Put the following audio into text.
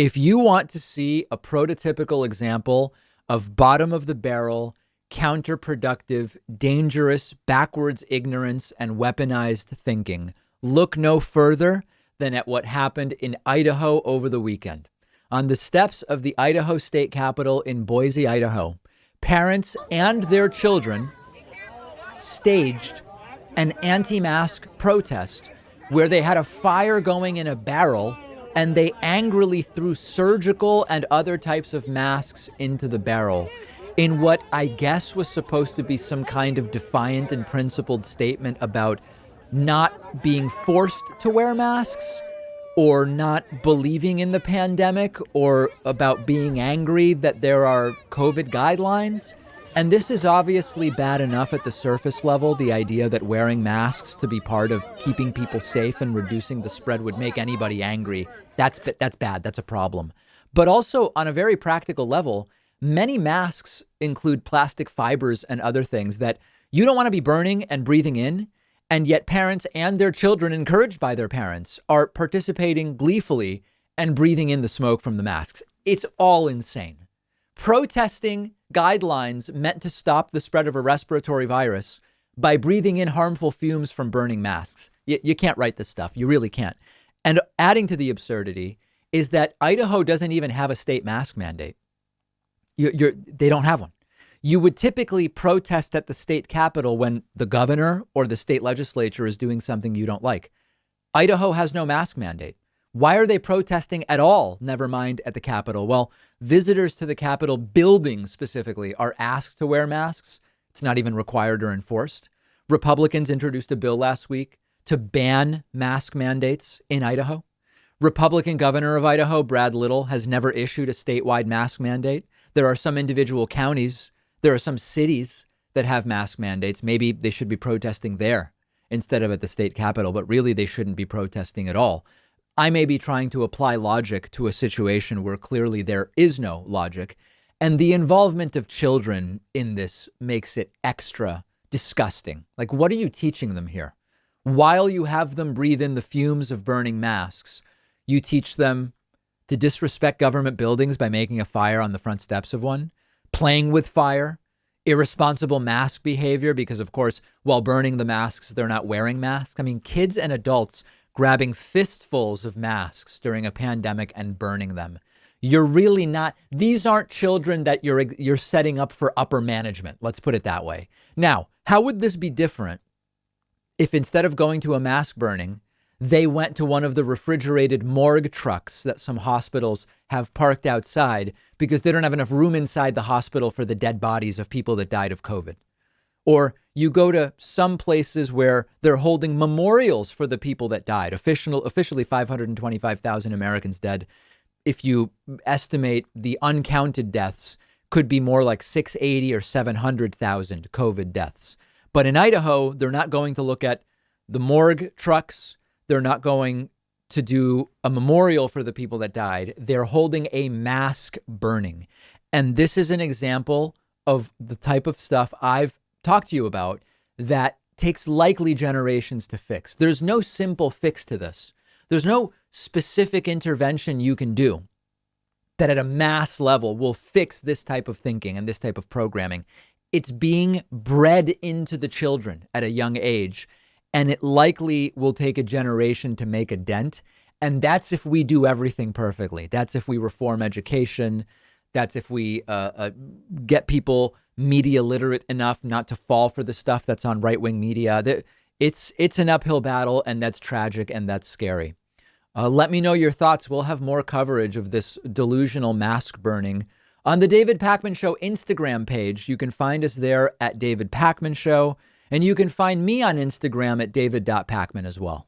If you want to see a prototypical example of bottom of the barrel, counterproductive, dangerous, backwards ignorance and weaponized thinking, look no further than at what happened in Idaho over the weekend. On the steps of the Idaho State Capitol in Boise, Idaho, parents and their children staged an anti-mask protest where they had a fire going in a barrel and they angrily threw surgical and other types of masks into the barrel in what I guess was supposed to be some kind of defiant and principled statement about not being forced to wear masks or not believing in the pandemic or about being angry that there are COVID guidelines. And this is obviously bad enough at the surface level. The idea that wearing masks to be part of keeping people safe and reducing the spread would make anybody angry. That's bad. That's a problem. But also on a very practical level, many masks include plastic fibers and other things that you don't want to be burning and breathing in. And yet parents and their children, encouraged by their parents, are participating gleefully and breathing in the smoke from the masks. It's all insane. Protesting guidelines meant to stop the spread of a respiratory virus by breathing in harmful fumes from burning masks. You can't write this stuff. You really can't. And adding to the absurdity is that Idaho doesn't even have a state mask mandate. They don't have one. You would typically protest at the state capitol when the governor or the state legislature is doing something you don't like. Idaho has no mask mandate. Why are they protesting at all? Never mind at the Capitol. Well, visitors to the Capitol building specifically are asked to wear masks. It's not even required or enforced. Republicans introduced a bill last week to ban mask mandates in Idaho. Republican governor of Idaho, Brad Little, has never issued a statewide mask mandate. There are some individual counties, there are some cities that have mask mandates. Maybe they should be protesting there instead of at the state capitol, but really they shouldn't be protesting at all. I may be trying to apply logic to a situation where clearly there is no logic. And the involvement of children in this makes it extra disgusting. Like, what are you teaching them here? While you have them breathe in the fumes of burning masks, you teach them to disrespect government buildings by making a fire on the front steps of one, playing with fire, irresponsible mask behavior, because, of course, while burning the masks, they're not wearing masks. I mean, kids and adults grabbing fistfuls of masks during a pandemic and burning them. You're really not, these aren't children that you're setting up for upper management. Let's put it that way. Now, how would this be different if instead of going to a mask burning, they went to one of the refrigerated morgue trucks that some hospitals have parked outside because they don't have enough room inside the hospital for the dead bodies of people that died of COVID? Or you go to some places where they're holding memorials for the people that died. Officially 525,000 Americans dead. If you estimate the uncounted deaths, could be more like 680 or 700,000 COVID deaths. But in Idaho, they're not going to look at the morgue trucks. They're not going to do a memorial for the people that died. They're holding a mask burning. And this is an example of the type of stuff I've talked to you about that takes likely generations to fix. There's no simple fix to this. There's no specific intervention you can do that at a mass level will fix this type of thinking and this type of programming. It's being bred into the children at a young age, and it likely will take a generation to make a dent. And that's if we do everything perfectly. That's if we reform education. That's if we get people media literate enough not to fall for the stuff that's on right-wing media. It's an uphill battle, and that's tragic and that's scary. Let me know your thoughts. We'll have more coverage of this delusional mask burning on the David Pakman Show Instagram page. You can find us there at David Pakman Show, and you can find me on Instagram at david.pakman as well.